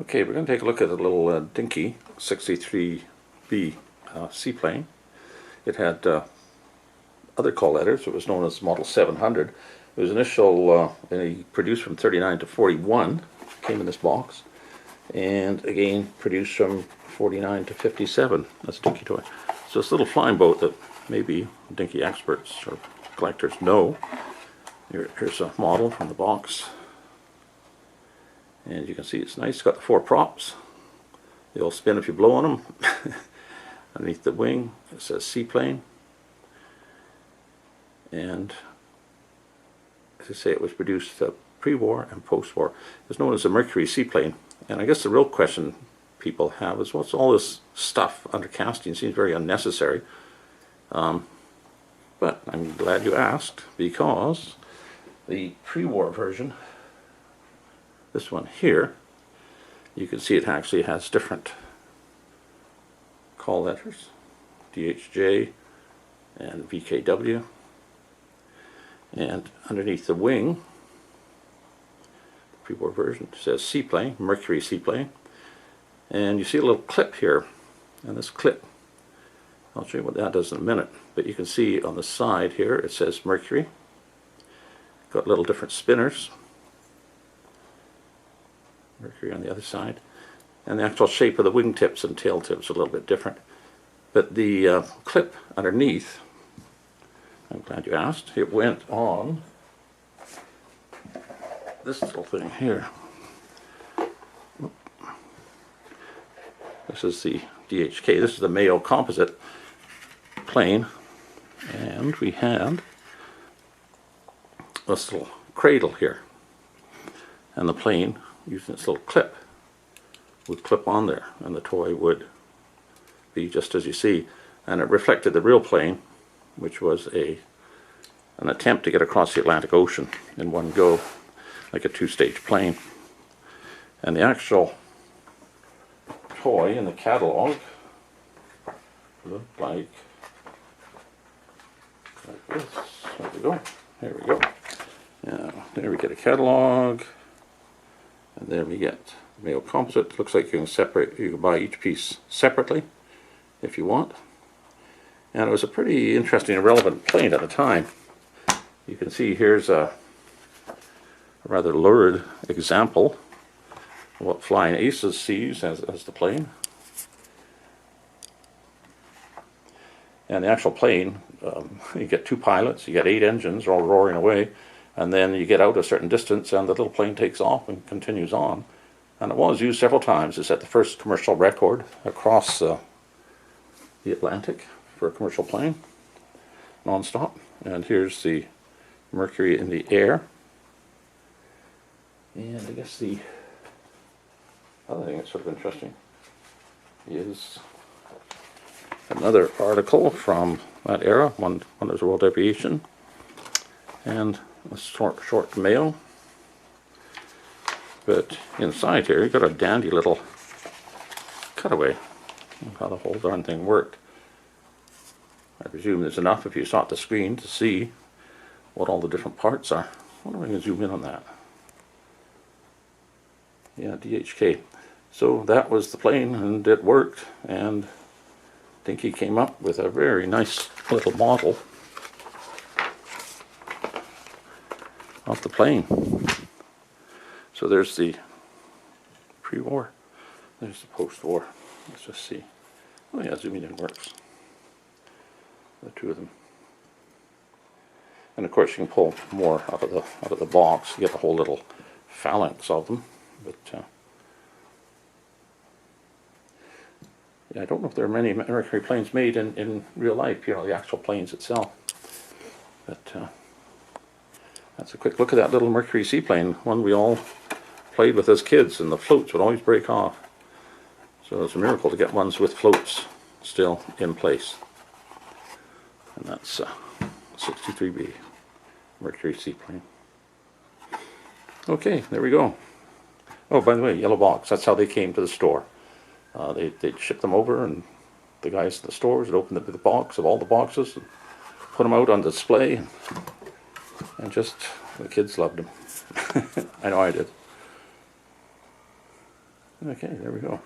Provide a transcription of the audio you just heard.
Okay, we're going to take a look at a little Dinky 63B seaplane. It had other call letters. It was known as Model 700. It was initially produced from 39 to 41, came in this box, and again produced from 49 to 57. That's Dinky Toy. So this little flying boat that maybe Dinky experts or collectors know. Here's a model from the box. And you can see it's nice. It's got the 4 props. They'll spin if you blow on them. Underneath the wing it says seaplane. And as I say, it was produced pre-war and post-war. It's known as a Mercury seaplane. And I guess the real question people have is, what's all this stuff under casting? It seems very unnecessary. But I'm glad you asked, because the pre-war version, this one here, you can see it actually has different call letters, DHJ and VKW, and underneath the wing, the pre-war version says seaplane, Mercury seaplane, and you see a little clip here, and this clip, I'll show you what that does in a minute, but you can see on the side here it says Mercury, got little different spinners, Mercury on the other side, and the actual shape of the wingtips and tail tips are a little bit different. But the clip underneath, I'm glad you asked, it went on this little thing here. This is the DHK, this is the Mayo Composite plane, and we had this little cradle here, and the plane, using this little clip, would clip on there, and the toy would be just as you see, and it reflected the real plane, which was an attempt to get across the Atlantic Ocean in one go, like a 2-stage plane. And the actual toy in the catalog looked like this. There we go. There we go. Now, there we get a catalog. And then we get Mayo Composite. Looks like you can buy each piece separately if you want. And it was a pretty interesting and relevant plane at the time. You can see here's a rather lurid example of what Flying Aces sees as the plane. And the actual plane, you get 2 pilots, you get 8 engines all roaring away, and then you get out a certain distance and the little plane takes off and continues on. And it was used several times. It set the first commercial record across the Atlantic for a commercial plane, non-stop. And here's the Mercury in the air. And I guess the other thing that's sort of interesting is another article from that era, one was World Aviation, and a short mail. But inside here you've got a dandy little cutaway of how the whole darn thing worked. I presume there's enough if you saw the screen to see what all the different parts are. I wonder if I can zoom in on that. Yeah, DHK. So that was the plane, and it worked, and Dinky came up with a very nice little model of the plane. So there's the pre-war, there's the post-war. Let's just see. Oh yeah, zooming in works. The 2 of them. And of course you can pull more out of the box. You get the whole little phalanx of them. But yeah, I don't know if there are many Mercury planes made in real life, you know, the actual planes itself. But that's a quick look at that little Mercury seaplane, one we all played with as kids, and the floats would always break off. So it's a miracle to get ones with floats still in place. And that's 63B Mercury seaplane. Okay, there we go. Oh, by the way, yellow box, that's how they came to the store. They'd ship them over, and the guys at the stores would open the box of all the boxes and put them out on display, and just the kids loved them. I know I did. Okay, there we go.